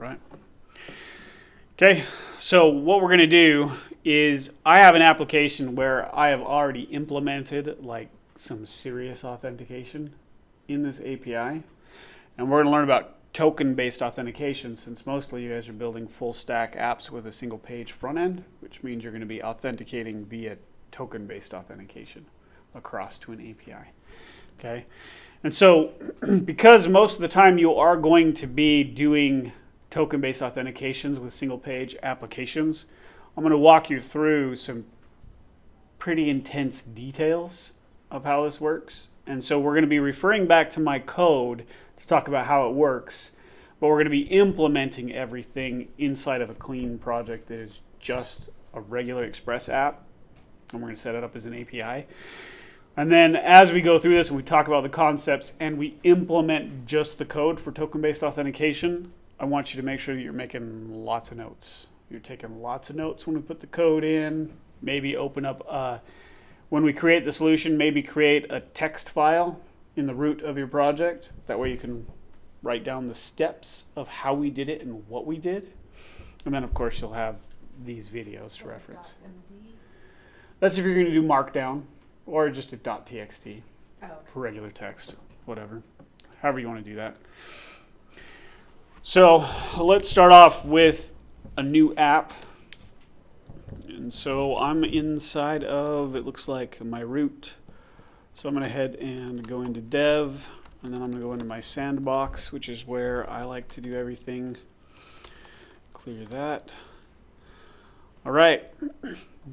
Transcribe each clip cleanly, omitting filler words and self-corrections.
right? Okay, so what we're going to do is I have an application where I have already implemented like some serious authentication in this API. And we're going to learn about token-based authentication, since mostly you guys are building full-stack apps with a single page front end, which means you're going to be authenticating via token-based authentication across to an API. Okay, and so because most of the time you are going to be doing token-based authentications with single-page applications, I'm going to walk you through some pretty intense details of how this works. And so we're going to be referring back to my code to talk about how it works, but we're going to be implementing everything inside of a clean project that is just a regular Express app, and we're going to set it up as an API. And then as we go through this and we talk about the concepts and we implement just the code for token-based authentication, I want you to make sure that you're making lots of notes. You're taking lots of notes when we put the code in. Maybe open up, when we create the solution, maybe create a text file in the root of your project. That way you can write down the steps of how we did it and what we did. And then of course you'll have these videos to reference. That's if you're going to do Markdown or just a .txt for regular text, whatever. However you want to do that. So let's start off with a new app. And so I'm inside of, it looks like, my root. So I'm going to head and go into dev, and then I'm going to go into my sandbox, which is where I like to do everything. Clear that. All right.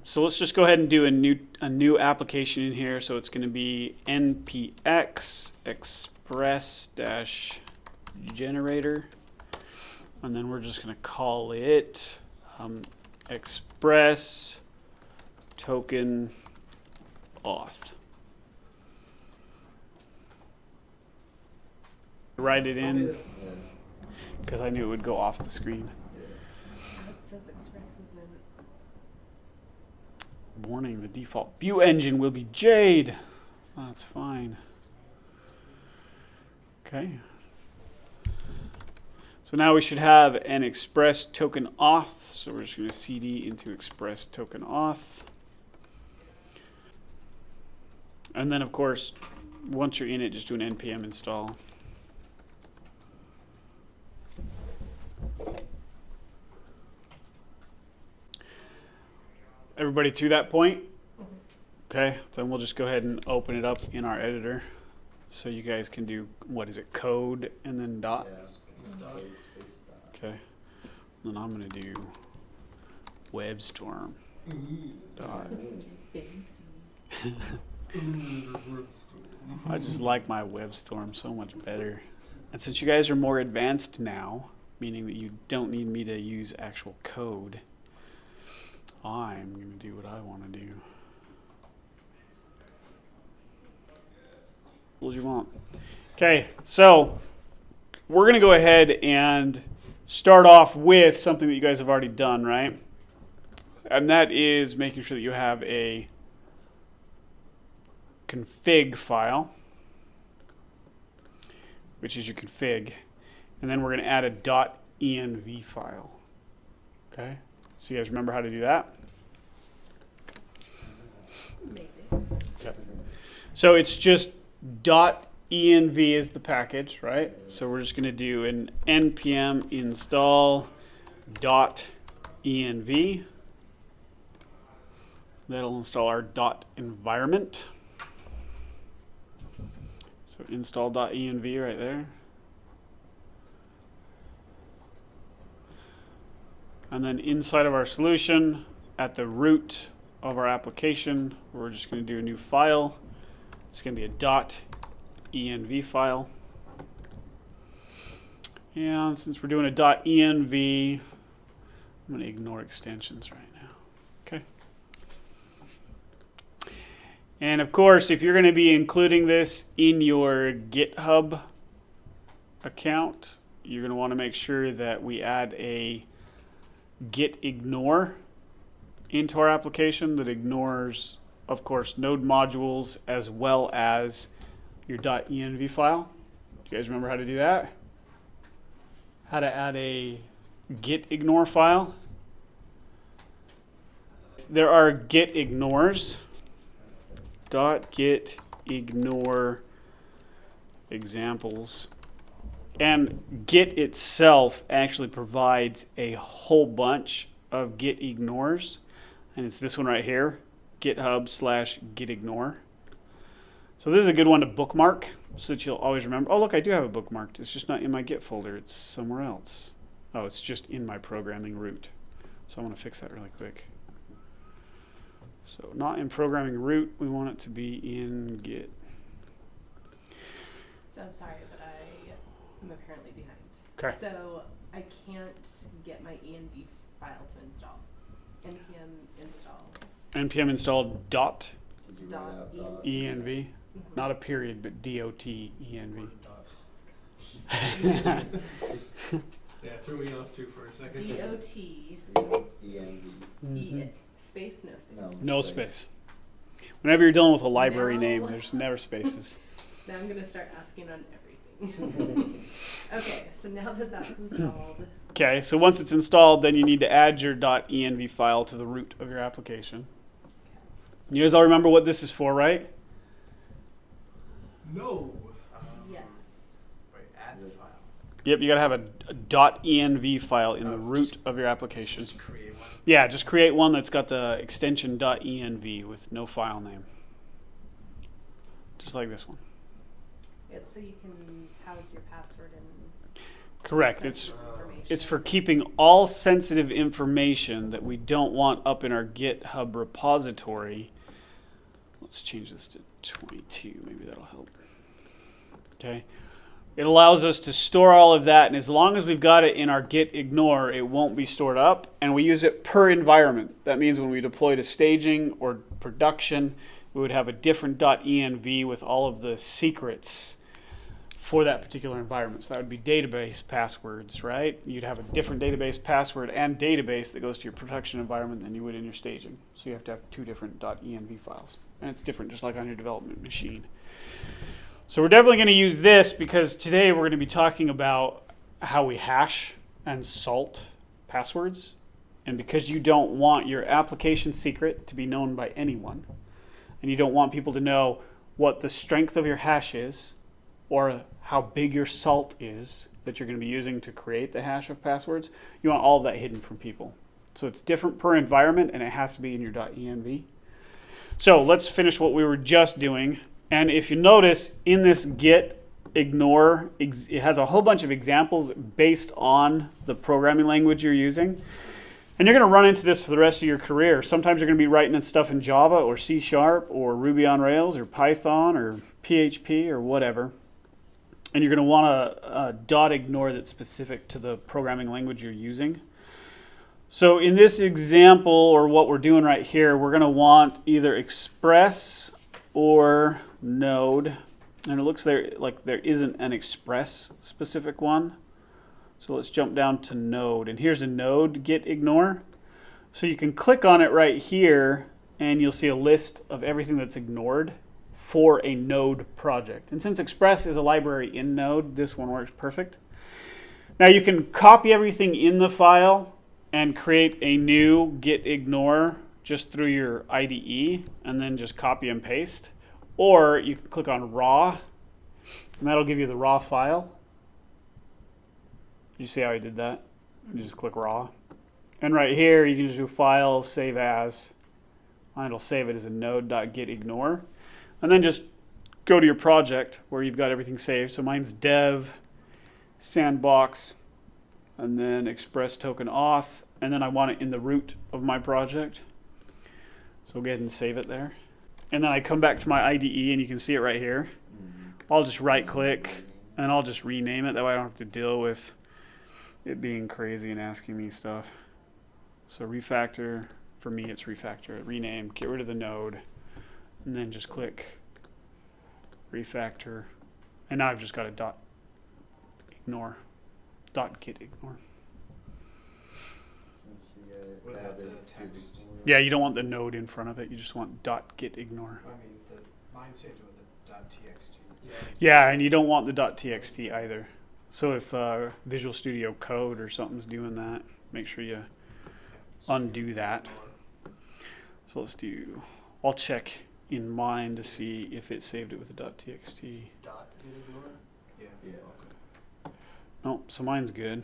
So let's just go ahead and do a new application in here. So it's going to be npx express-generator. And then we're just going to call it express token auth. Write it in because I knew it would go off the screen. It says express is in. Warning, the default view engine will be Jade. That's fine. Okay. So now we should have an express token auth. So we're just going to cd into express token auth. And then of course, once you're in it, just do an npm install. Everybody to that point? Okay, then we'll just go ahead and open it up in our editor. So you guys can do, what is it, code and then dot? Okay, then I'm going to do WebStorm. Dot. I just like my WebStorm so much better. And since you guys are more advanced now, meaning that you don't need me to use actual code, I'm going to do what I want to do. What do you want? Okay, so we're going to go ahead and start off with something that you guys have already done, right? And that is making sure that you have a config file, which is your config. And then we're going to add a .env file. Okay? So you guys remember how to do that? Maybe. Okay. So it's just .env is the package, right? So we're just going to do an npm install .env. That'll install our .environment. So install.env right there. And then inside of our solution, at the root of our application, we're just going to do a new file. It's going to be a .env file. And since we're doing a .env, I'm going to ignore extensions right now. Okay. And of course, if you're going to be including this in your GitHub account, you're going to want to make sure that we add a gitignore into our application that ignores, of course, node modules as well as your .env file. Do you guys remember how to do that? How to add a gitignore file. There are gitignores. .gitignore examples. And Git itself actually provides a whole bunch of gitignores. And it's this one right here, github/gitignore. So this is a good one to bookmark so that you'll always remember. Oh, look, I do have it bookmarked. It's just not in my Git folder. It's somewhere else. Oh, it's just in my programming root. So I want to fix that really quick. So not in programming root. We want it to be in Git. So I'm sorry, but I'm apparently behind. Okay. So I can't get my env file to install. npm install. npm install dot .env. env, not a period, but DOTENV. Yeah, it threw me off too for a second. DOT space, no space. No space. Whenever you're dealing with a library No. name, there's never spaces. Now I'm going to start asking on everything. Okay, so now that that's installed, Okay, so once it's installed, then you need to add your .env file to the root of your application. You guys all remember what this is for, right? No. yes. Wait, add the file. Yep, you got to have a .env file in the root of your application. Just create one. Yeah, just create one that's got the extension .env with no file name. Just like this one. It's so you can house your password and Correct. sensitive information. It's for keeping all sensitive information that we don't want up in our GitHub repository. Let's change this to 22. Maybe that'll help. Okay. It allows us to store all of that, and as long as we've got it in our gitignore, it won't be stored up, and we use it per environment. That means when we deploy to staging or production, we would have a different .env with all of the secrets for that particular environment. So that would be database passwords, right? You'd have a different database password and database that goes to your production environment than you would in your staging. So you have to have two different .env files. And it's different just like on your development machine. So we're definitely going to use this because today we're going to be talking about how we hash and salt passwords. And because you don't want your application secret to be known by anyone, and you don't want people to know what the strength of your hash is, or how big your salt is that you're going to be using to create the hash of passwords, you want all of that hidden from people. So it's different per environment, and it has to be in your .env. So let's finish what we were just doing. And if you notice, in this gitignore, it has a whole bunch of examples based on the programming language you're using. And you're going to run into this for the rest of your career. Sometimes you're going to be writing stuff in Java or C# or Ruby on Rails or Python or PHP or whatever. And you're going to want a .ignore that's specific to the programming language you're using. So in this example, or what we're doing right here, we're going to want either Express or Node. And it looks like there isn't an Express specific one. So let's jump down to Node. And here's a Node gitignore. So you can click on it right here, and you'll see a list of everything that's ignored for a Node project. And since Express is a library in Node, this one works perfect. Now you can copy everything in the file and create a new gitignore just through your IDE, and then just copy and paste. Or you can click on raw, and that'll give you the raw file. You see how I did that? You just click raw. And right here, you can just do file, save as, and it'll save it as a node.gitignore. And then just go to your project where you've got everything saved. So mine's dev, sandbox, and then express token auth. And then I want it in the root of my project. So go ahead and save it there. And then I come back to my IDE, and you can see it right here. I'll just right click, and I'll just rename it. That way I don't have to deal with it being crazy and asking me stuff. So refactor, for me it's refactor. Rename, get rid of the node, and then just click refactor. And now I've just got a .gitignore. Without the text. Yeah, you don't want the node in front of it. You just want .gitignore. I mean, mine saved with a .txt. Yeah, and you don't want the .txt either. So if Visual Studio Code or something's doing that, make sure you undo that. So let's do, I'll check in mine to see if it saved it with a .txt. Dot ignore? Yeah. Yeah. Okay. Nope, so mine's good.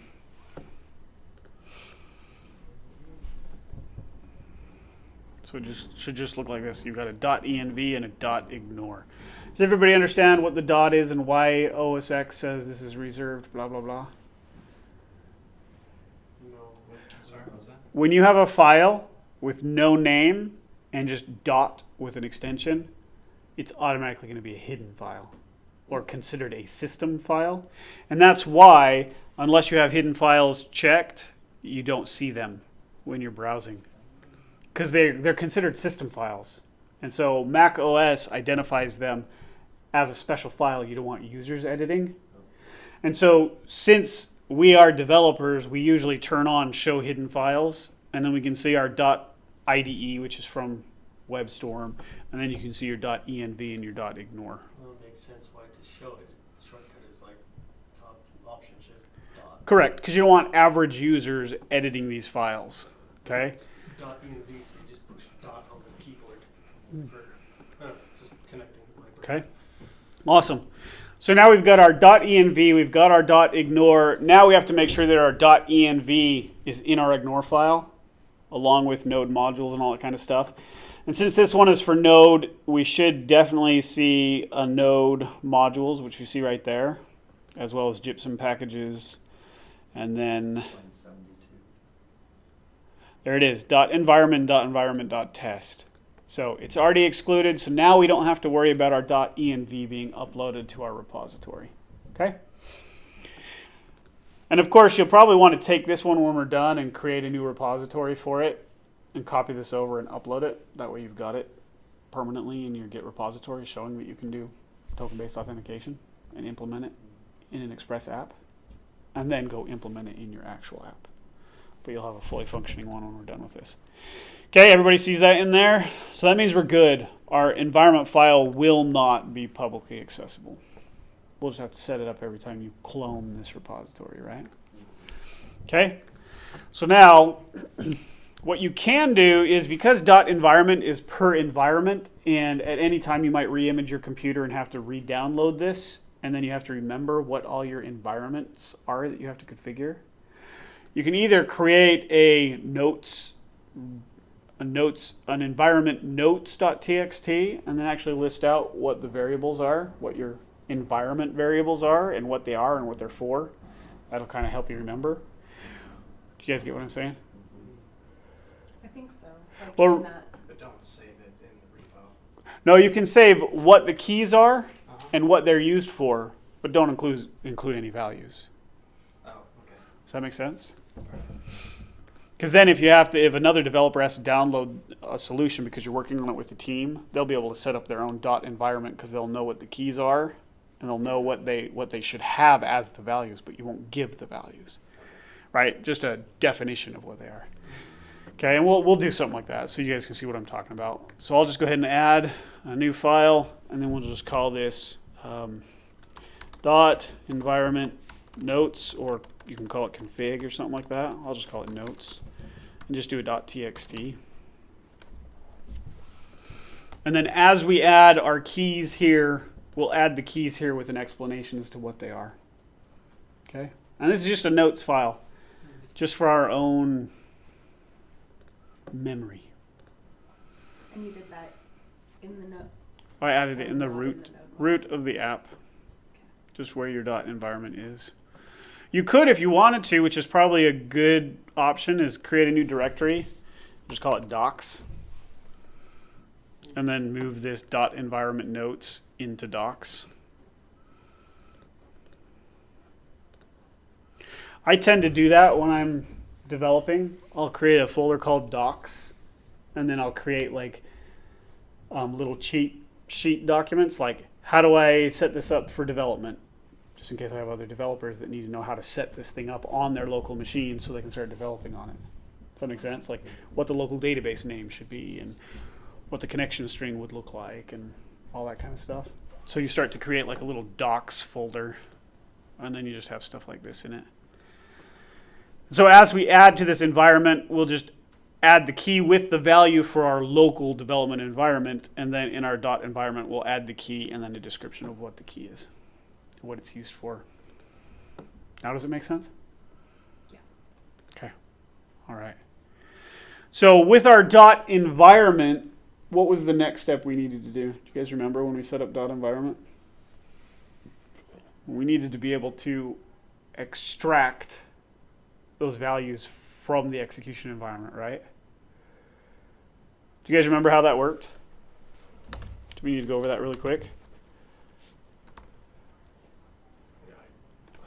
So it should just look like this. You've got a .env and a .ignore. Does everybody understand what the dot is and why OSX says this is reserved, blah, blah, blah? No. Sorry, what was that? When you have a file with no name and just dot with an extension, it's automatically going to be a hidden file or considered a system file. And that's why, unless you have hidden files checked, you don't see them when you're browsing. Because they're considered system files. And so Mac OS identifies them as a special file you don't want users editing. And so since we are developers, we usually turn on show hidden files, and then we can see our .ide, which is from WebStorm, and then you can see your .env and your .ignore. Well, it makes sense why to show it. Shortcut is like option shift dot. Correct, because you don't want average users editing these files. Okay? Dot env, so you just push dot on the keyboard. It's just connecting the library. Okay. Awesome. So now we've got our .env, we've got our .ignore. Now we have to make sure that our .env is in our ignore file, along with node modules and all that kind of stuff. And since this one is for node, we should definitely see a node modules, which you see right there, as well as gypsum packages. And then 172. there it is, .environment.environment.test. So it's already excluded, so now we don't have to worry about our .env being uploaded to our repository. Okay? And of course, you'll probably want to take this one when we're done and create a new repository for it and copy this over and upload it. That way you've got it permanently in your Git repository showing that you can do token-based authentication and implement it in an Express app, and then go implement it in your actual app. But you'll have a fully functioning one when we're done with this. Okay, everybody sees that in there? So that means we're good. Our environment file will not be publicly accessible. We'll just have to set it up every time you clone this repository, right? Okay, so now what you can do is, because .environment is per environment, and at any time you might re-image your computer and have to re-download this, and then you have to remember what all your environments are that you have to configure. You can either create an environment notes.txt and then actually list out what the variables are, what your environment variables are, and what they are and what they're for. That'll kind of help you remember. Do you guys get what I'm saying? I think so. Like Well- in that. But don't save it in the repo. No, you can save what the keys are and what they're used for, but don't include any values. Oh, okay. Does that make sense? Because then if another developer has to download a solution because you're working on it with the team, they'll be able to set up their own .environment because they'll know what the keys are and they'll know what they should have as the values, but you won't give the values, right? Just a definition of what they are. Okay, and we'll do something like that so you guys can see what I'm talking about. So I'll just go ahead and add a new file, and then we'll just call this .environment notes, or you can call it config or something like that. I'll just call it notes and just do a .txt. And then as we add our keys here, we'll add the keys here with an explanation as to what they are. Okay? And this is just a notes file, just for our own memory. And you did that in the note. I added it in the Not in root the node root of the app, just where your .environment is. You could, if you wanted to, which is probably a good option, is create a new directory. Just call it docs. And then move this .environment notes into docs. I tend to do that when I'm developing. I'll create a folder called docs, and then I'll create like little cheat sheet documents, like how do I set this up for development, just in case I have other developers that need to know how to set this thing up on their local machine so they can start developing on it. Does that make sense? Like what the local database name should be and what the connection string would look like and all that kind of stuff. So you start to create like a little docs folder and then you just have stuff like this in it. So as we add to this environment, we'll just add the key with the value for our local development environment, and then in our dot environment, we'll add the key and then a description of what the key is, what it's used for. Now, does it make sense? Yeah. Okay. All right. So with our dot environment, what was the next step we needed to do? Do you guys remember when we set up dot environment? We needed to be able to extract those values from the execution environment, right? Do you guys remember how that worked? Do we need to go over that really quick?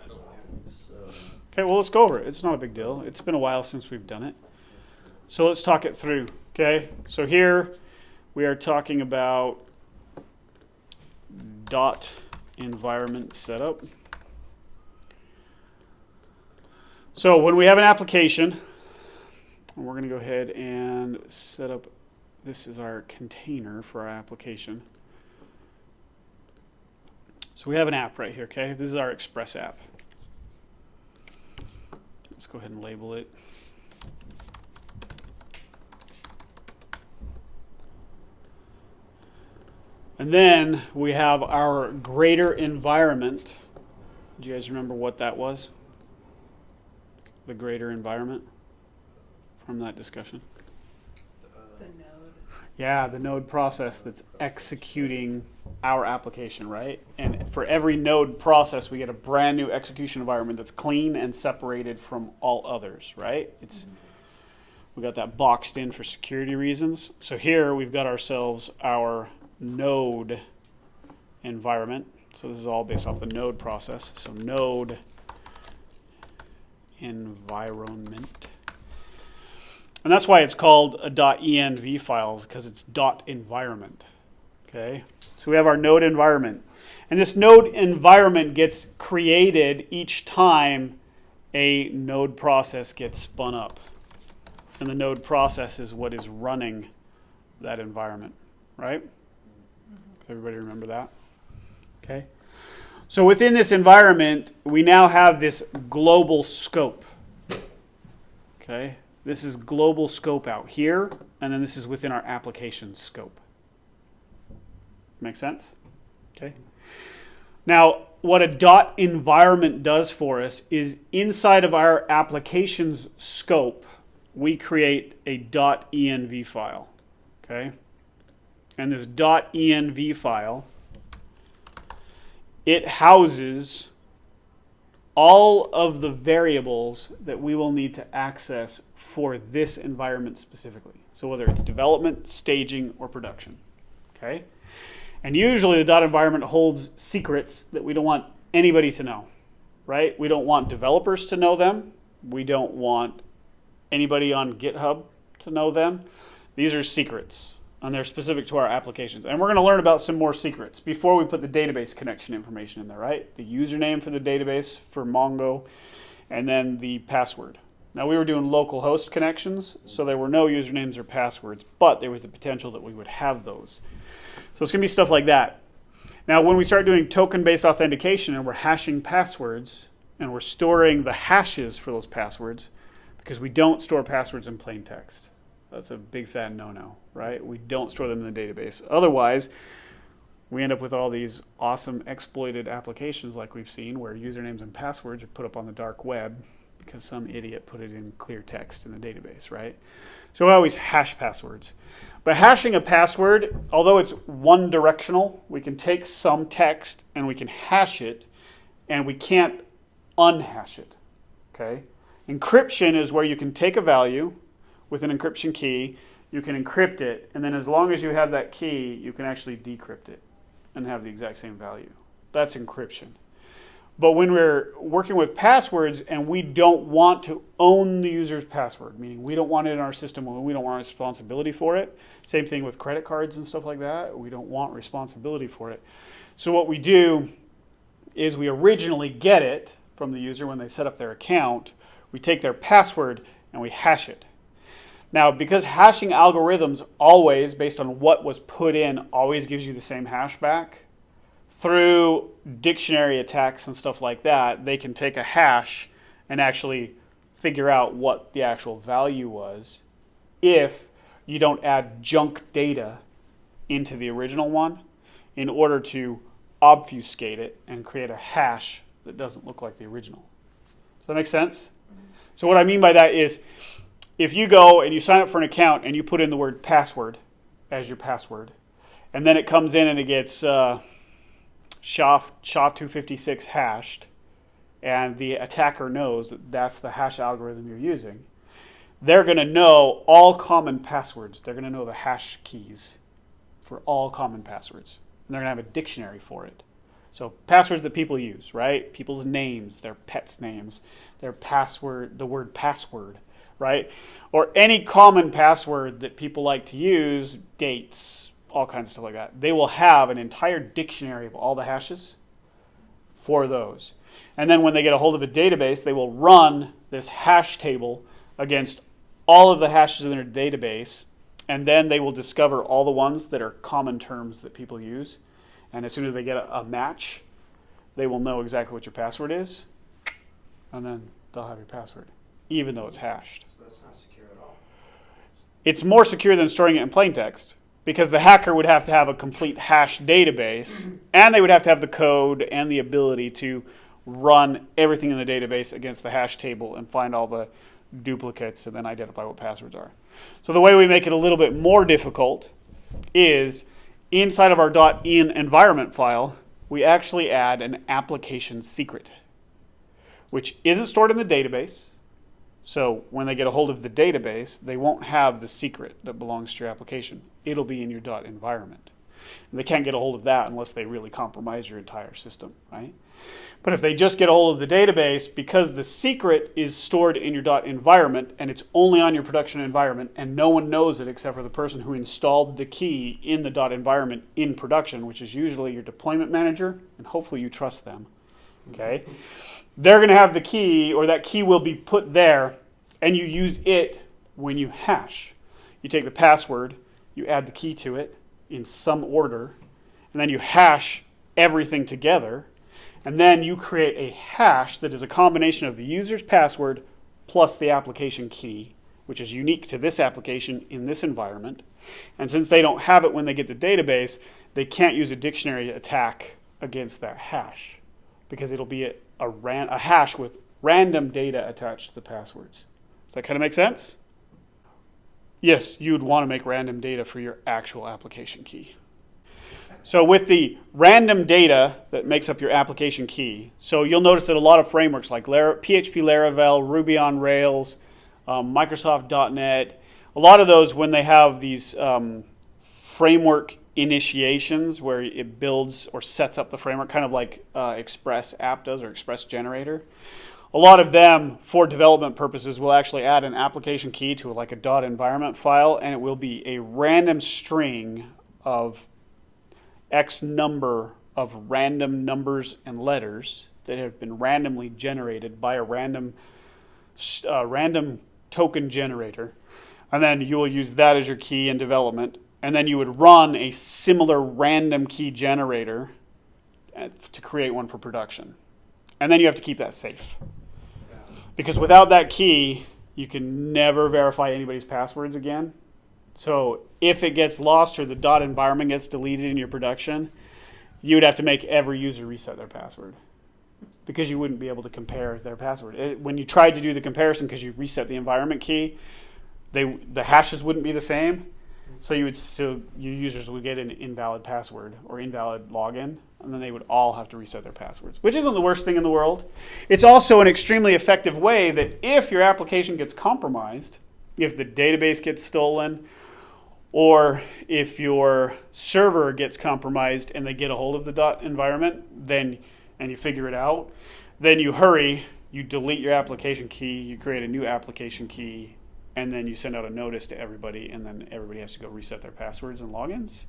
I don't think so. Okay, well, let's go over it. It's not a big deal. It's been a while since we've done it. So let's talk it through, okay? So here we are talking about dot environment setup. So when we have an application, we're going to go ahead and set up, this is our container for our application. So we have an app right here, okay? This is our Express app. Let's go ahead and label it. And then we have our greater environment. Do you guys remember what that was? The greater environment from that discussion? The node. Yeah, the node process that's executing our application, right? And for every node process, we get a brand new execution environment that's clean and separated from all others, right? We got that boxed in for security reasons. So here we've got ourselves our node environment. So this is all based off the node process. So node environment. And that's why it's called a .env file, because it's dot environment. Okay? So we have our node environment. And this node environment gets created each time a node process gets spun up. And the node process is what is running that environment, right? Does everybody remember that? Okay. So within this environment, we now have this global scope. Okay. This is global scope out here, and then this is within our application scope. Make sense? Okay. Now, what a dot environment does for us is inside of our application's scope, we create a .env file. Okay. And this .env file, it houses all of the variables that we will need to access for this environment specifically. So whether it's development, staging, or production. Okay? And usually the dot environment holds secrets that we don't want anybody to know. Right? We don't want developers to know them. We don't want anybody on GitHub to know them. These are secrets. And they're specific to our applications. And we're going to learn about some more secrets before we put the database connection information in there, right? The username for the database for Mongo, and then the password. Now, we were doing local host connections, so there were no usernames or passwords, but there was the potential that we would have those. So it's going to be stuff like that. Now, when we start doing token-based authentication and we're hashing passwords, and we're storing the hashes for those passwords, because we don't store passwords in plain text. That's a big fat no-no, right? We don't store them in the database. Otherwise, we end up with all these awesome exploited applications like we've seen where usernames and passwords are put up on the dark web because some idiot put it in clear text in the database, right? So we always hash passwords. But hashing a password, although it's one directional, we can take some text and we can hash it, and we can't unhash it, okay? Encryption is where you can take a value with an encryption key, you can encrypt it, and then as long as you have that key, you can actually decrypt it and have the exact same value. That's encryption. But when we're working with passwords and we don't want to own the user's password, meaning we don't want it in our system and we don't want responsibility for it, same thing with credit cards and stuff like that, we don't want responsibility for it. So what we do is we originally get it from the user when they set up their account, we take their password and we hash it. Now, because hashing algorithms always, based on what was put in, always gives you the same hash back, through dictionary attacks and stuff like that, they can take a hash and actually figure out what the actual value was if you don't add junk data into the original one in order to obfuscate it and create a hash that doesn't look like the original. Does that make sense? So what I mean by that is if you go and you sign up for an account and you put in the word password as your password, and then it comes in and it gets SHA-256 hashed, and the attacker knows that that's the hash algorithm you're using, they're going to know all common passwords. They're going to know the hash keys for all common passwords. And they're going to have a dictionary for it. So passwords that people use, right? People's names, their pets' names, their password, the word password, right? Or any common password that people like to use, dates, all kinds of stuff like that. They will have an entire dictionary of all the hashes for those. And then when they get a hold of a database, they will run this hash table against all of the hashes in their database, and then they will discover all the ones that are common terms that people use. And as soon as they get a match, they will know exactly what your password is, and then they'll have your password, even though it's hashed. So that's not secure at all. It's more secure than storing it in plain text, because the hacker would have to have a complete hash database, and they would have to have the code and the ability to run everything in the database against the hash table and find all the duplicates and then identify what passwords are. So the way we make it a little bit more difficult is inside of our .env environment file, we actually add an application secret, which isn't stored in the database. So when they get a hold of the database, they won't have the secret that belongs to your application. It'll be in your .environment. And they can't get a hold of that unless they really compromise your entire system, right? But if they just get a hold of the database, because the secret is stored in your .environment and it's only on your production environment and no one knows it except for the person who installed the key in the .environment in production, which is usually your deployment manager, and hopefully you trust them, okay? They're going to have the key, or that key will be put there, and you use it when you hash. You take the password, you add the key to it in some order, and then you hash everything together, and then you create a hash that is a combination of the user's password plus the application key, which is unique to this application in this environment. And since they don't have it when they get the database, they can't use a dictionary attack against that hash, because it'll be a hash with random data attached to the passwords. Does that kind of make sense? Yes, you would want to make random data for your actual application key. So with the random data that makes up your application key, so you'll notice that a lot of frameworks like PHP Laravel, Ruby on Rails, Microsoft .NET, a lot of those, when they have these framework initiations where it builds or sets up the framework, kind of like Express app does or Express Generator, a lot of them, for development purposes, will actually add an application key to like a .environment file, and it will be a random string of X number of random numbers and letters that have been randomly generated by a random token generator. And then you will use that as your key in development. And then you would run a similar random key generator to create one for production. And then you have to keep that safe. Because without that key, you can never verify anybody's passwords again. So if it gets lost or the .environment gets deleted in your production, you would have to make every user reset their password, because you wouldn't be able to compare their password. When you tried to do the comparison because you reset the environment key, the hashes wouldn't be the same. So your users would get an invalid password or invalid login, and then they would all have to reset their passwords, which isn't the worst thing in the world. It's also an extremely effective way that if your application gets compromised, if the database gets stolen, or if your server gets compromised and they get a hold of the .environment, and you figure it out, then you hurry, you delete your application key, you create a new application key, and then you send out a notice to everybody, and then everybody has to go reset their passwords and logins.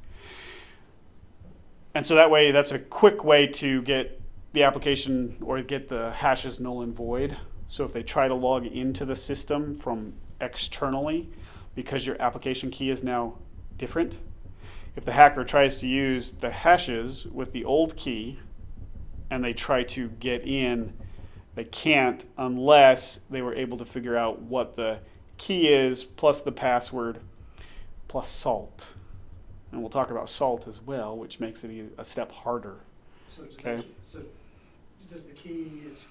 And so that way, that's a quick way to get the application or get the hashes null and void. So if they try to log into the system from externally, because your application key is now different, if the hacker tries to use the hashes with the old key and they try to get in, they can't unless they were able to figure out what the key is plus the password plus salt. And we'll talk about salt as well, which makes it a step harder. So does, Okay. does the key is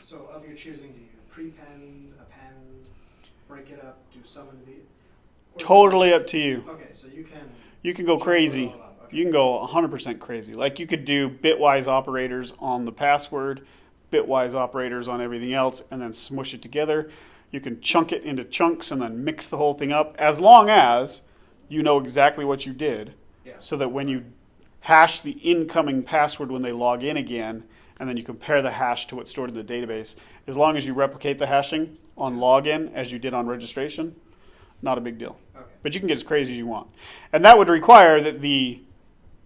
so of your choosing? Do you prepend, append, break it up, do summon the? Totally up to you. Okay, so you can. You can go jumble it crazy. all up. Okay. You can go 100% crazy. Like you could do bitwise operators on the password, bitwise operators on everything else, and then smush it together. You can chunk it into chunks and then mix the whole thing up, as long as you know exactly what you did, Yeah. so that when you hash the incoming password when they log in again, and then you compare the hash to what's stored in the database, as long as you replicate the hashing on login as you did on registration, not a big deal. Okay. But you can get as crazy as you want. And that would require that the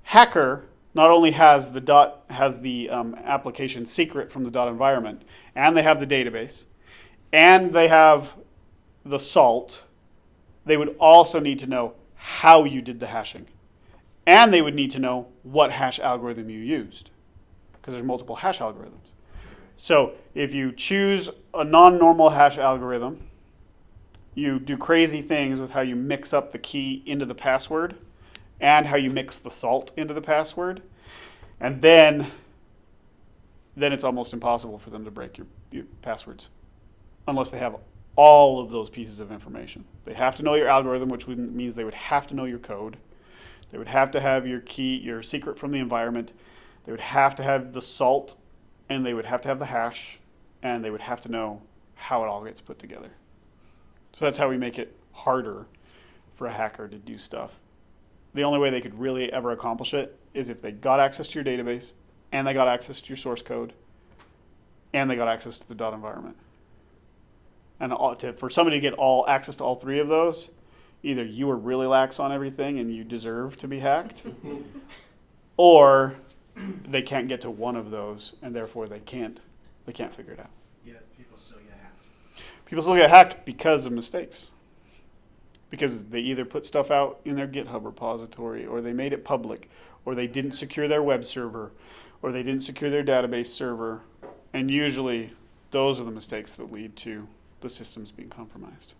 hacker not only has the application secret from the dot environment, and they have the database, and they have the salt, they would also need to know how you did the hashing. And they would need to know what hash algorithm you used, because there's multiple hash algorithms. So if you choose a non-normal hash algorithm, you do crazy things with how you mix up the key into the password and how you mix the salt into the password. And then it's almost impossible for them to break your passwords unless they have all of those pieces of information. They have to know your algorithm, which means they would have to know your code. They would have to have your key, your secret from the environment. They would have to have the salt, and they would have to have the hash, and they would have to know how it all gets put together. So that's how we make it harder for a hacker to do stuff. The only way they could really ever accomplish it is if they got access to your database, and they got access to your source code, and they got access to the dot environment. And for somebody to get access to all three of those, either you were really lax on everything and you deserve to be hacked, or they can't get to one of those, and therefore they can't figure it out. Yeah, people still get hacked. People still get hacked because of mistakes. Because they either put stuff out in their GitHub repository, or they made it public, or they didn't secure their web server, or they didn't secure their database server. And usually those are the mistakes that lead to the systems being compromised,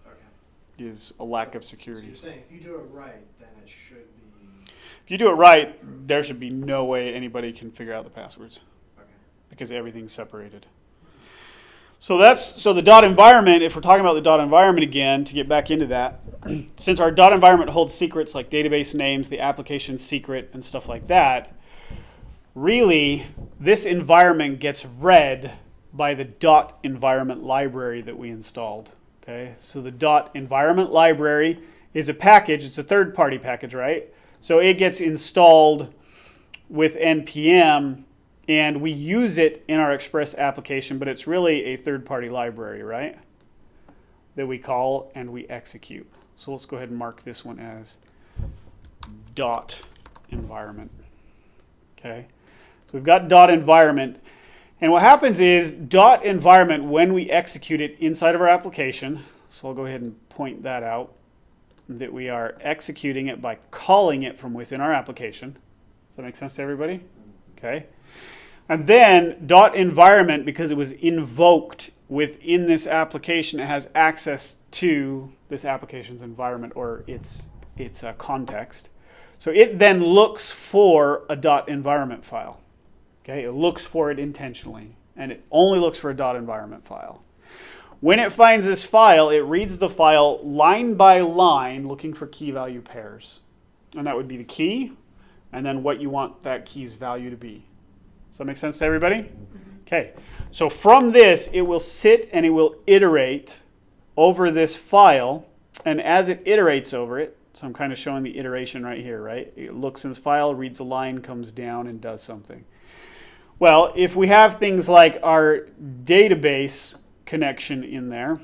Okay. is a lack of So security. you're saying if you do it right, then it should be. If you do it right, there should be no way anybody can figure out the passwords, Okay. because everything's separated. So the dot environment, if we're talking about the dot environment again, to get back into that, since our dot environment holds secrets like database names, the application secret, and stuff like that, really, this environment gets read by the dot environment library that we installed. Okay, so the dot environment library is a package. It's a third-party package, right? So it gets installed with NPM, and we use it in our Express application, but it's really a third-party library, right? That we call and we execute. So let's go ahead and mark this one as dot environment. Okay, so we've got dot environment. And what happens is dot environment, when we execute it inside of our application, so I'll go ahead and point that out, that we are executing it by calling it from within our application. Does that make sense to everybody? Okay. And then dot environment, because it was invoked within this application, it has access to this application's environment or its context. So it then looks for a dot environment file. Okay, it looks for it intentionally, and it only looks for a dot environment file. When it finds this file, it reads the file line by line, looking for key value pairs. And that would be the key, and then what you want that key's value to be. Does that make sense to everybody? Okay, so from this, it will sit and it will iterate over this file, and as it iterates over it, so I'm kind of showing the iteration right here, right? It looks in this file, reads a line, comes down, and does something. Well, if we have things like our database connection in there,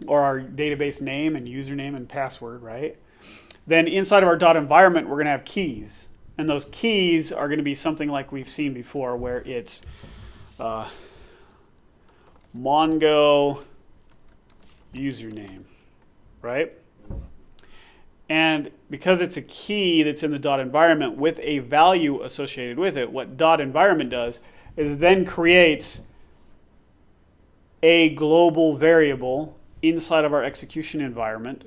or our database name and username and password, right? Then inside of our dot environment, we're going to have keys. And those keys are going to be something like we've seen before, where it's Mongo username, right? And because it's a key that's in the dot environment with a value associated with it, what dot environment does is then creates a global variable inside of our execution environment.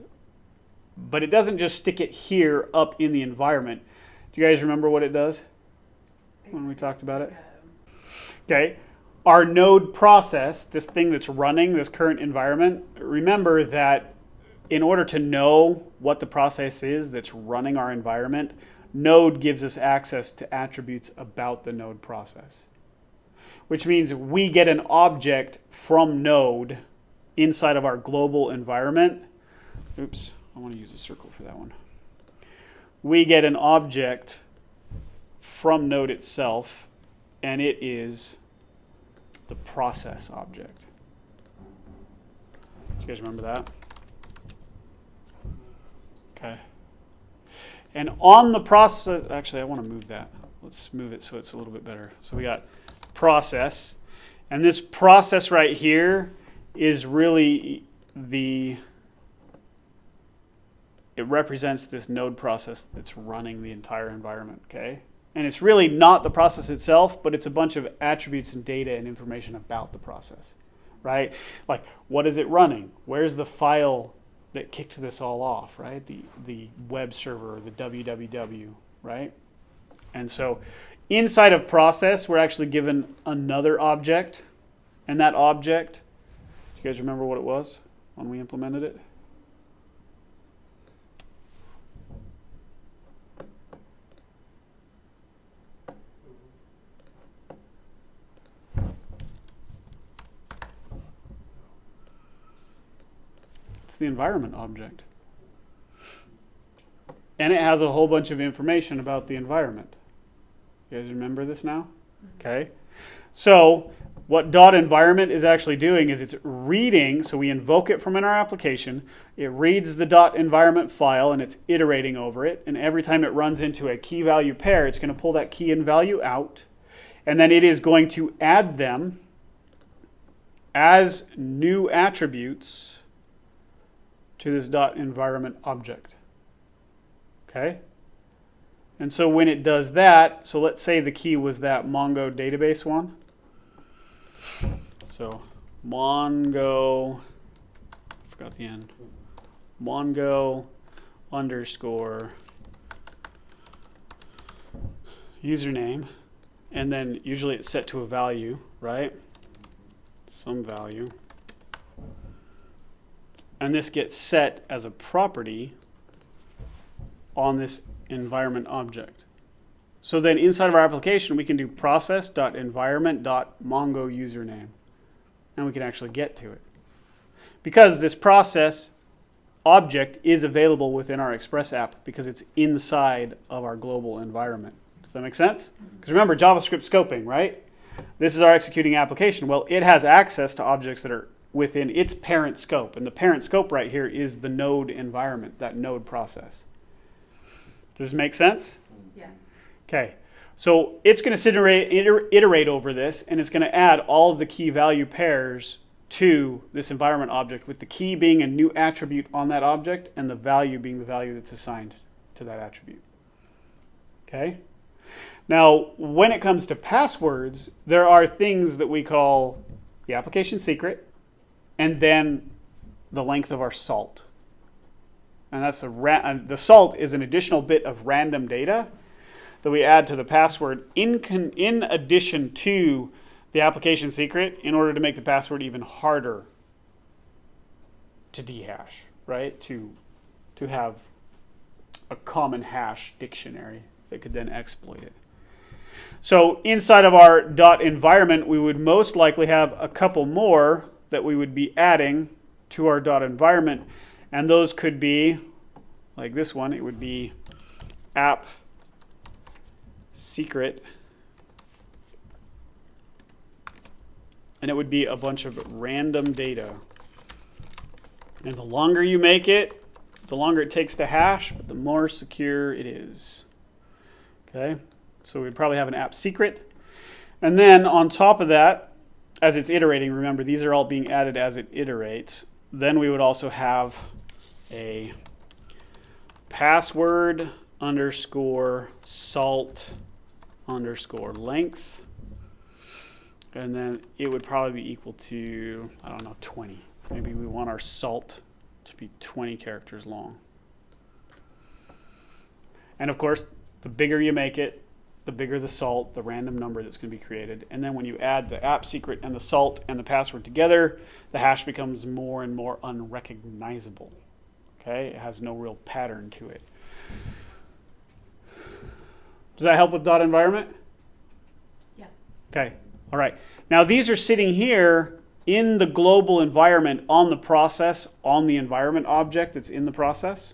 But it doesn't just stick it here up in the environment. Do you guys remember what it does when we talked about it? Okay. Our node process, this thing that's running this current environment, remember that in order to know what the process is that's running our environment, node gives us access to attributes about the node process. Which means we get an object from node inside of our global environment. Oops, I want to use a circle for that one. We get an object from node itself, and it is the process object. Do you guys remember that? Okay. And on the process, actually I want to move that. Let's move it so it's a little bit better. So we got process, and this process right here is really it represents this node process that's running the entire environment, okay? And it's really not the process itself, but it's a bunch of attributes and data and information about the process, right? Like, what is it running? Where's the file that kicked this all off, right? The web server, the www, right? And so inside of process, we're actually given another object, and that object, do you guys remember what it was when we implemented it? The environment object. And it has a whole bunch of information about the environment. You guys remember this now? Okay. So what dot environment is actually doing is it's reading, so we invoke it from in our application, it reads the dot environment file and it's iterating over it, and every time it runs into a key value pair, it's going to pull that key and value out, and then it is going to add them as new attributes to this dot environment object. Okay? And so when it does that, so let's say the key was that Mongo database one. So Mongo, forgot the end, Mongo underscore username, and then usually it's set to a value, right? Some value. And this gets set as a property on this environment object. So then inside of our application, we can do process.environment.mongo username. And we can actually get to it. Because this process object is available within our Express app because it's inside of our global environment. Does that make sense? Because remember, JavaScript scoping, right? This is our executing application. Well, it has access to objects that are within its parent scope. And the parent scope right here is the node environment, that node process. Does this make sense? Yeah. Okay. So it's going to iterate over this, and it's going to add all of the key value pairs to this environment object, with the key being a new attribute on that object and the value being the value that's assigned to that attribute. Okay? Now, when it comes to passwords, there are things that we call the application secret, and then the length of our salt. And that's the salt is an additional bit of random data that we add to the password in addition to the application secret in order to make the password even harder to dehash, right? To have a common hash dictionary that could then exploit it. So inside of our dot environment, we would most likely have a couple more that we would be adding to our dot environment, and those could be like this one. It would be AppSecret, and it would be a bunch of random data. And the longer you make it, the longer it takes to hash, but the more secure it is. Okay, so we'd probably have an AppSecret, and then on top of that, as it's iterating, remember these are all being added as it iterates, then we would also have a password underscore salt underscore length. And then it would probably be equal to, I don't know, 20. Maybe we want our salt to be 20 characters long. And of course, the bigger you make it, the bigger the salt, the random number that's going to be created. And then when you add the AppSecret and the salt and the password together, the hash becomes more and more unrecognizable. Okay? It has no real pattern to it. Does that help with .environment? Yeah. Okay. All right. Now these are sitting here in the global environment on the process, on the environment object that's in the process.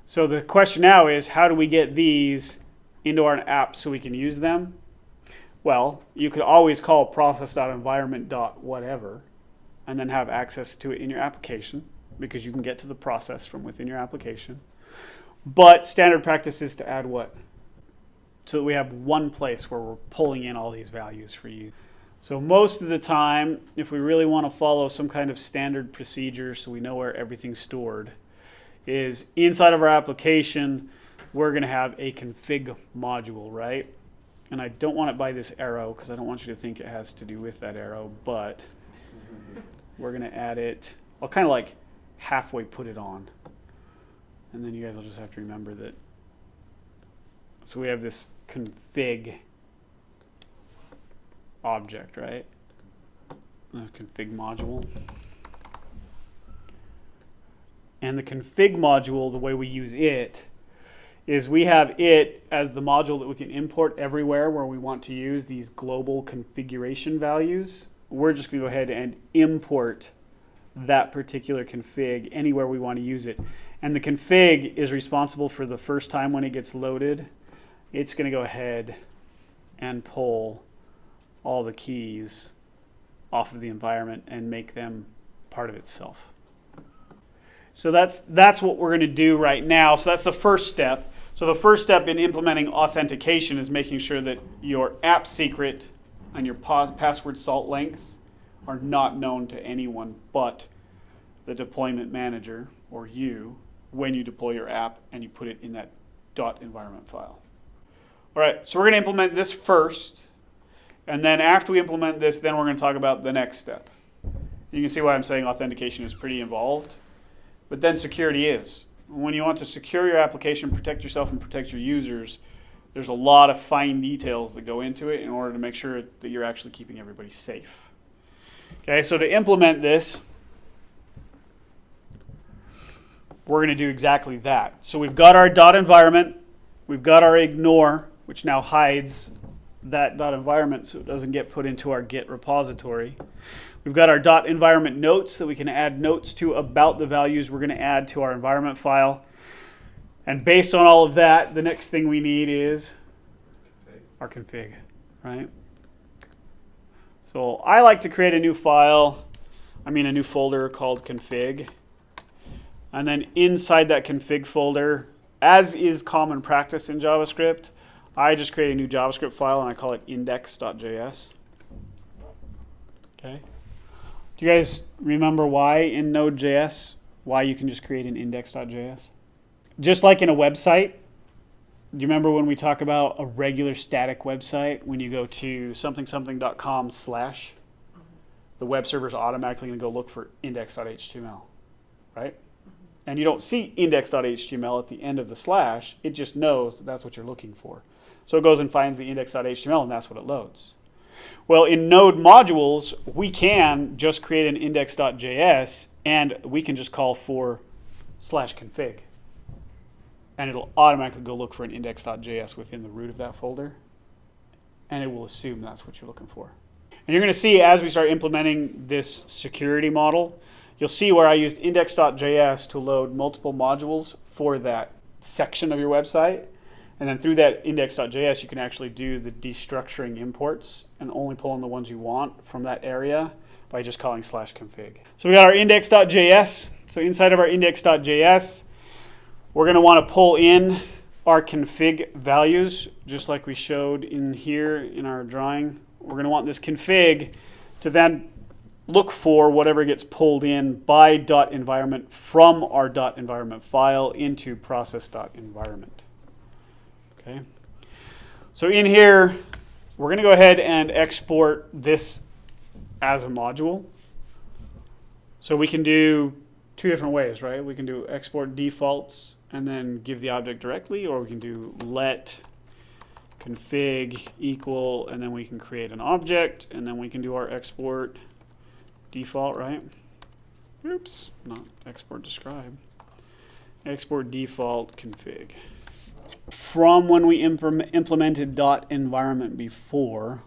So the question now is, how do we get these into our app so we can use them? Well, you could always call process.environment.whatever and then have access to it in your application, because you can get to the process from within your application. But standard practice is to add what? So that we have one place where we're pulling in all these values for you. So most of the time, if we really want to follow some kind of standard procedure so we know where everything's stored, is inside of our application, we're going to have a config module, right? And I don't want it by this arrow because I don't want you to think it has to do with that arrow, but we're going to add it. I'll kind of like halfway put it on. And then you guys will just have to remember that. So we have this config object, right? The config module. And the config module, the way we use it, is we have it as the module that we can import everywhere where we want to use these global configuration values. We're just going to go ahead and import that particular config anywhere we want to use it. And the config is responsible for the first time when it gets loaded. It's going to go ahead and pull all the keys off of the environment and make them part of itself. So that's what we're going to do right now. So that's the first step. So the first step in implementing authentication is making sure that your AppSecret and your PasswordSalt length are not known to anyone but the deployment manager or you when you deploy your app and you put it in that .environment file. All right, so we're going to implement this first. And then after we implement this, then we're going to talk about the next step. You can see why I'm saying authentication is pretty involved. But then security is. When you want to secure your application, protect yourself and protect your users, there's a lot of fine details that go into it in order to make sure that you're actually keeping everybody safe. Okay, so to implement this, we're going to do exactly that. So we've got our .environment, we've got our ignore, which now hides that .environment so it doesn't get put into our Git repository. We've got our .environment notes that we can add notes to about the values we're going to add to our environment file. And based on all of that, the next thing we need is our config, right? So I like to create a new file, a new folder called config. And then inside that config folder, as is common practice in JavaScript, I just create a new JavaScript file and I call it index.js. Okay. Do you guys remember why in Node.js, why you can just create an index.js? Just like in a website, do you remember when we talk about a regular static website, when you go to something.com/, the web server is automatically going to go look for index.html, right? And you don't see index.html at the end of the slash, it just knows that that's what you're looking for. So it goes and finds the index.html and that's what it loads. Well, in Node modules, we can just create an index.js and we can just call for /config. And it'll automatically go look for an index.js within the root of that folder. And it will assume that's what you're looking for. And you're going to see as we start implementing this security model, you'll see where I used index.js to load multiple modules for that section of your website. And then through that index.js, you can actually do the destructuring imports and only pull in the ones you want from that area by just calling /config. So we got our index.js. So inside of our index.js, we're going to want to pull in our config values, just like we showed in here in our drawing. We're going to want this config to then look for whatever gets pulled in by .environment from our .environment file into process.environment. Okay. So in here, we're going to go ahead and export this as a module. So we can do two different ways, right? We can do export defaults and then give the object directly, or we can do let config equal, and then we can create an object, and then we can do our export default, right? Oops, not export describe. Export default config. From when we implemented .environment before,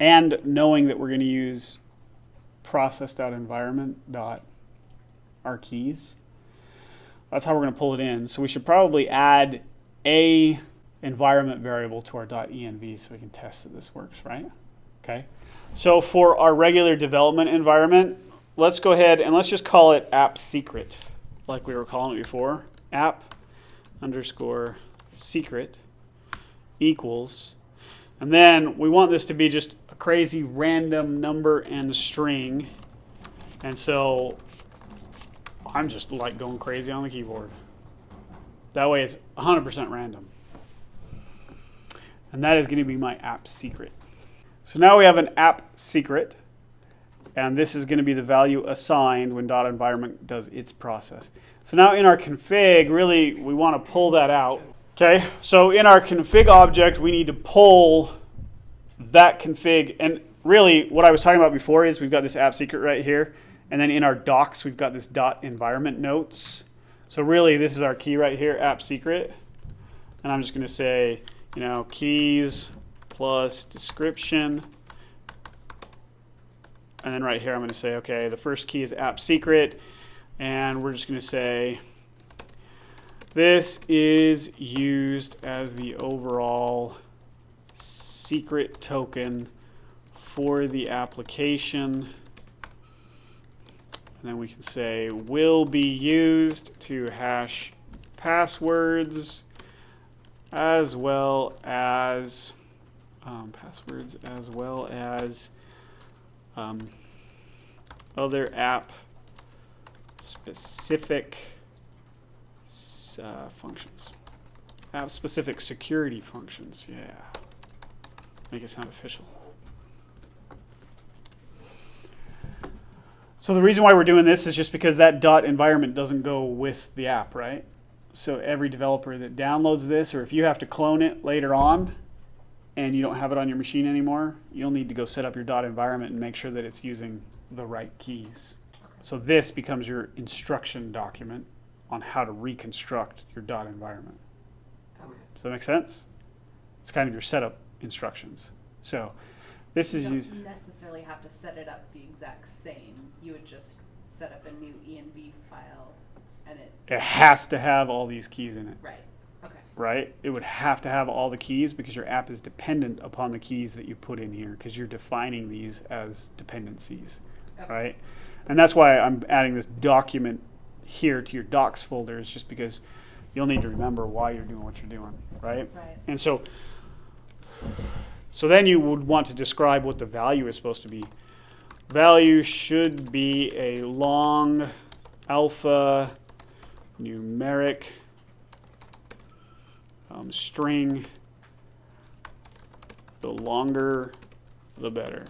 and knowing that we're going to use process.environment our keys, that's how we're going to pull it in. So we should probably add a environment variable to our .env so we can test that this works, right? Okay. So for our regular development environment, let's go ahead and let's just call it AppSecret, like we were calling it before. App_secret equals, and then we want this to be just a crazy random number and string, and so I'm just like going crazy on the keyboard. That way it's 100% random. And that is going to be my AppSecret. So now we have an AppSecret, and this is going to be the value assigned when .environment does its process. So now in our config, really we want to pull that out. Okay, so in our config object, we need to pull that config. And really what I was talking about before is we've got this AppSecret right here. And then in our docs, we've got this .environment notes. So really this is our key right here, AppSecret. And I'm just going to say, you know, keys plus description. And then right here, I'm going to say, okay, the first key is AppSecret. And we're just going to say, this is used as the overall secret token for the application. And then we can say, will be used to hash passwords as well as other app specific functions, app specific security functions. Yeah, make it sound official. So the reason why we're doing this is just because that .environment doesn't go with the app, right? So every developer that downloads this, or if you have to clone it later on and you don't have it on your machine anymore, you'll need to go set up your .environment and make sure that it's using the right keys. So this becomes your instruction document on how to reconstruct your .environment. Okay. Does that make sense? It's kind of your setup instructions. So this is You used. don't necessarily have to set it up the exact same. You would just set up a new env file, and It has to have all these keys in it. right. Okay. Right? It would have to have all the keys because your app is dependent upon the keys that you put in here because you're defining these as dependencies, Okay. right? And that's why I'm adding this document here to your docs folder, is just because you'll need to remember why you're doing what you're doing, right? Right. And so then you would want to describe what the value is supposed to be. Value should be a long alpha numeric string. The longer, the better.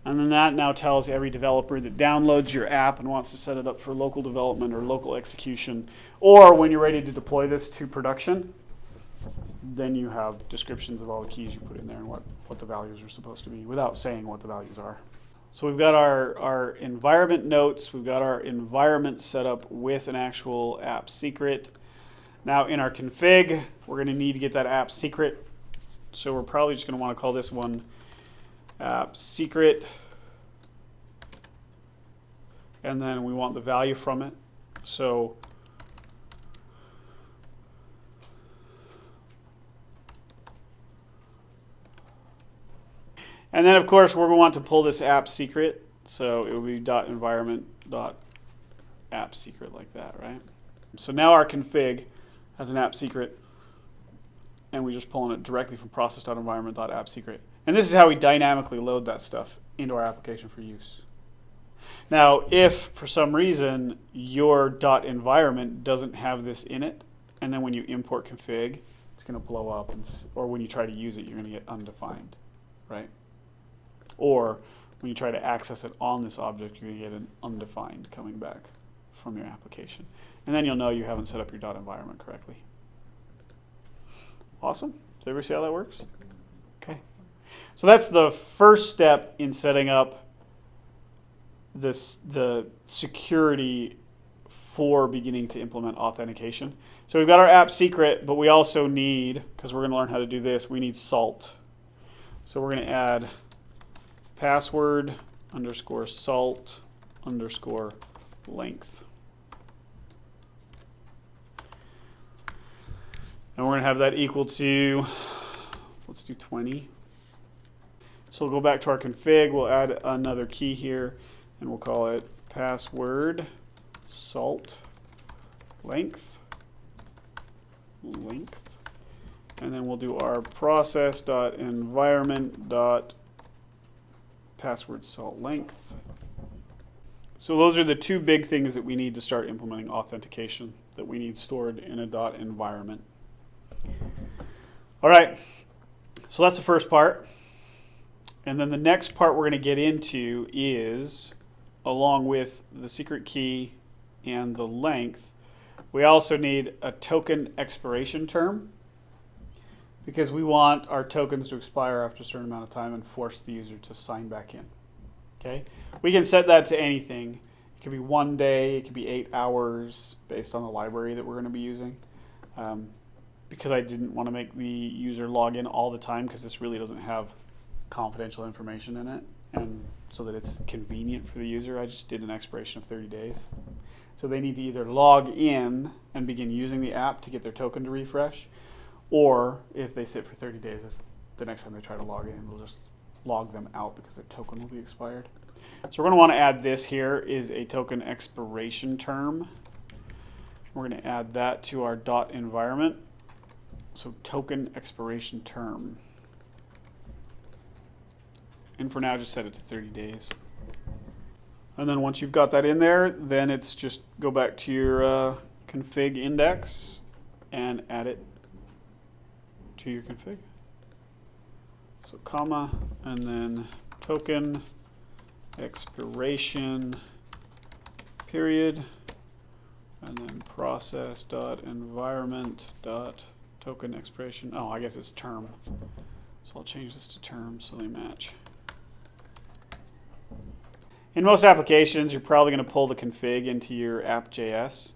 And then that now tells every developer that downloads your app and wants to set it up for local development or local execution, or when you're ready to deploy this to production, then you have descriptions of all the keys you put in there and what the values are supposed to be without saying what the values are. So we've got our environment notes, we've got our environment set up with an actual AppSecret. Now in our config, we're going to need to get that AppSecret. So we're probably just going to want to call this one AppSecret. And then we want the value from it. So and then, of course, we're going to want to pull this AppSecret. So it will be .environment.AppSecret like that, right? So now our config has an AppSecret, and we're just pulling it directly from process.environment.AppSecret. And this is how we dynamically load that stuff into our application for use. Now, if for some reason your .environment doesn't have this in it, and then when you import config, it's going to blow up, or when you try to use it, you're going to get undefined, right? Or when you try to access it on this object, you're going to get an undefined coming back from your application. And then you'll know you haven't set up your .environment correctly. Awesome. Does everybody see how that works? Okay. So that's the first step in setting up the security for beginning to implement authentication. So we've got our app secret, but we also need, because we're going to learn how to do this, we need salt. So we're going to add password underscore salt underscore length. And we're going to have that equal to, let's do 20. So we'll go back to our config, we'll add another key here, and we'll call it password salt length. And then we'll do our process.environment.passwordSalt length. So those are the two big things that we need to start implementing authentication that we need stored in a .environment. All right, so that's the first part. And then the next part we're going to get into is, along with the secret key and the length, we also need a token expiration term, because we want our tokens to expire after a certain amount of time and force the user to sign back in. Okay? We can set that to anything. It could be 1 day, it could be 8 hours, based on the library that we're going to be using. Because I didn't want to make the user log in all the time, because this really doesn't have confidential information in it, and so that it's convenient for the user, I just did an expiration of 30 days. So they need to either log in and begin using the app to get their token to refresh, or if they sit for 30 days, if the next time they try to log in, we'll just log them out because their token will be expired. So we're going to want to add this here is a token expiration term. We're going to add that to our .environment. So token expiration term. And for now, just set it to 30 days. And then once you've got that in there, then it's just go back to your config index and add it to your config. So comma, and then token expiration period, and then process.environment.token expiration. Oh, I guess it's term. So I'll change this to term so they match. In most applications, you're probably going to pull the config into your app.js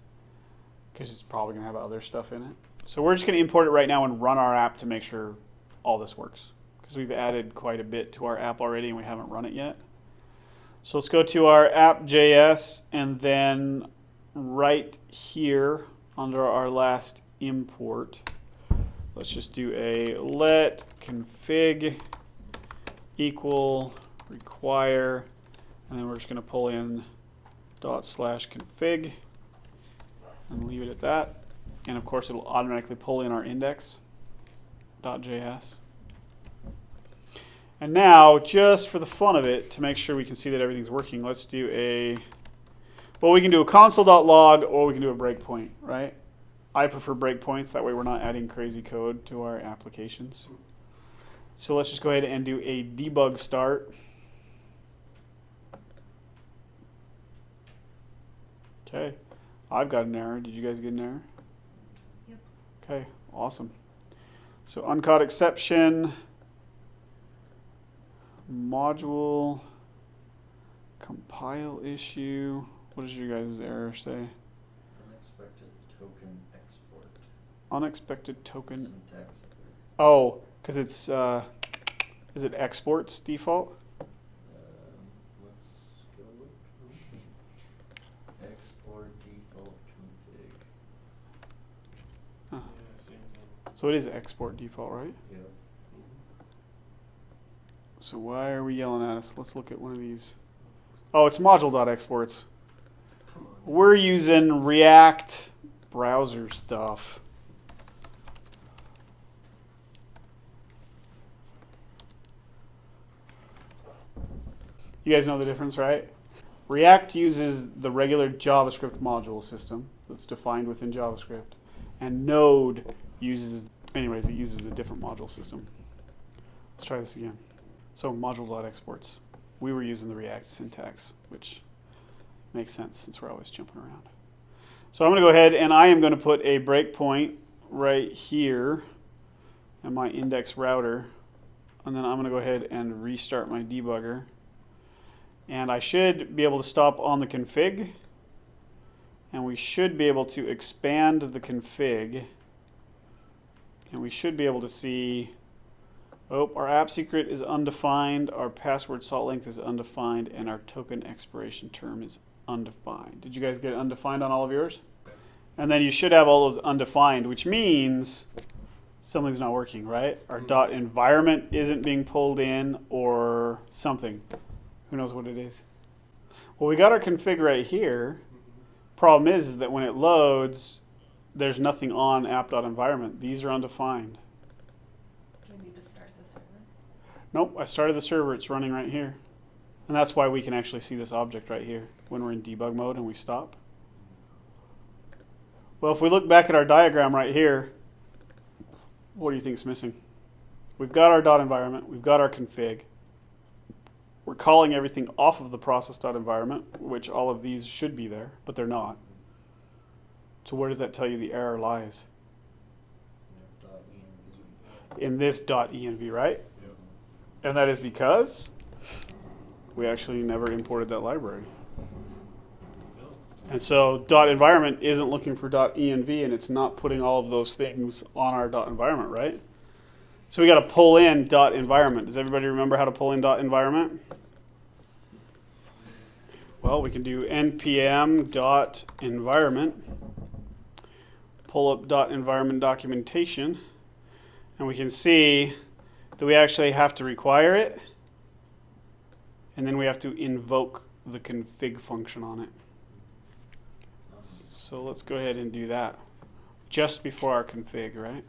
because it's probably going to have other stuff in it. So we're just going to import it right now and run our app to make sure all this works, because we've added quite a bit to our app already and we haven't run it yet. So let's go to our app.js, and then right here under our last import, let's just do a let config equal require, and then we're just going to pull in ./config and leave it at that. And of course, it'll automatically pull in our index.js. And now, just for the fun of it, to make sure we can see that everything's working, let's do a, well, we can do a console.log, or we can do a breakpoint, right? I prefer breakpoints. That way we're not adding crazy code to our applications. So let's just go ahead and do a debug start. Okay, I've got an error. Did you guys get an error? Yep. Okay, awesome. So uncaught exception, module, compile issue. What does your guys' error say? Unexpected token export. Unexpected token. Syntax. Oh, because it's, is it exports default? Let's go look. Export default config. Huh. Yeah, same thing. So it is export default, right? Yep. So why are we yelling at us? Let's look at one of these. Oh, it's module.exports. Come on. We're using React browser stuff. You guys know the difference, right? React uses the regular JavaScript module system that's defined within JavaScript. And Node uses, anyways, it uses a different module system. Let's try this again. So module.exports. We were using the React syntax, which makes sense since we're always jumping around. So I'm going to go ahead and I am going to put a breakpoint right here in my index router. And then I'm going to go ahead and restart my debugger. And I should be able to stop on the config. And we should be able to expand the config. And we should be able to see, oh, our AppSecret is undefined, our PasswordSalt length is undefined, and our token expiration term is undefined. Did you guys get undefined on all of yours? And then you should have all those undefined, which means something's not working, right? Our .environment isn't being pulled in or something. Who knows what it is? Well, we got our config right here. Problem is that when it loads, there's nothing on app.environment. These are undefined. Do we need to start the server? Nope, I started the server. It's running right here. And that's why we can actually see this object right here when we're in debug mode and we stop. Well, if we look back at our diagram right here, what do you think is missing? We've got our .environment. We've got our config. We're calling everything off of the process.environment, which all of these should be there, but they're not. So where does that tell you the error lies? In this .env, right? Yep. And that is because we actually never imported that library. And so .environment isn't looking for .env, and it's not putting all of those things on our .environment, right? So we got to pull in .environment. Does everybody remember how to pull in .environment? Well, we can do npm .environment, pull up .environment documentation, and we can see that we actually have to require it, and then we have to invoke the config function on it. So let's go ahead and do that just before our config, right?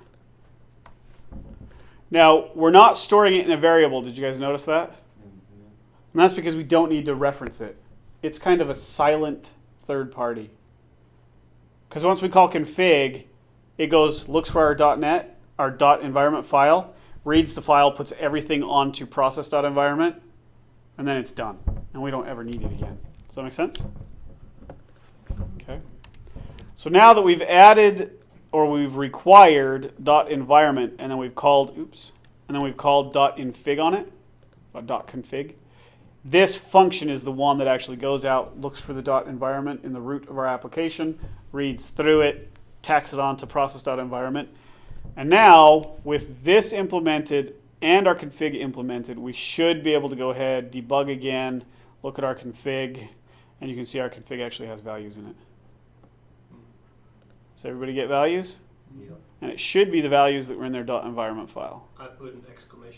Now, we're not storing it in a variable. Did you guys notice that? And that's because we don't need to reference it. It's kind of a silent third party. Because once we call config, it goes, looks for our .NET, our .environment file, reads the file, puts everything onto process.environment, and then it's done. And we don't ever need it again. Does that make sense? Okay. So now that we've added or we've required .environment and then we've called, .config on it, .config, this function is the one that actually goes out, looks for the .environment in the root of our application, reads through it, tacks it on to process.environment. And now, with this implemented and our config implemented, we should be able to go ahead, debug again, look at our config, and you can see our config actually has values in it. Does everybody get values? Yep. And it should be the values that were in their .environment file. I put an exclamation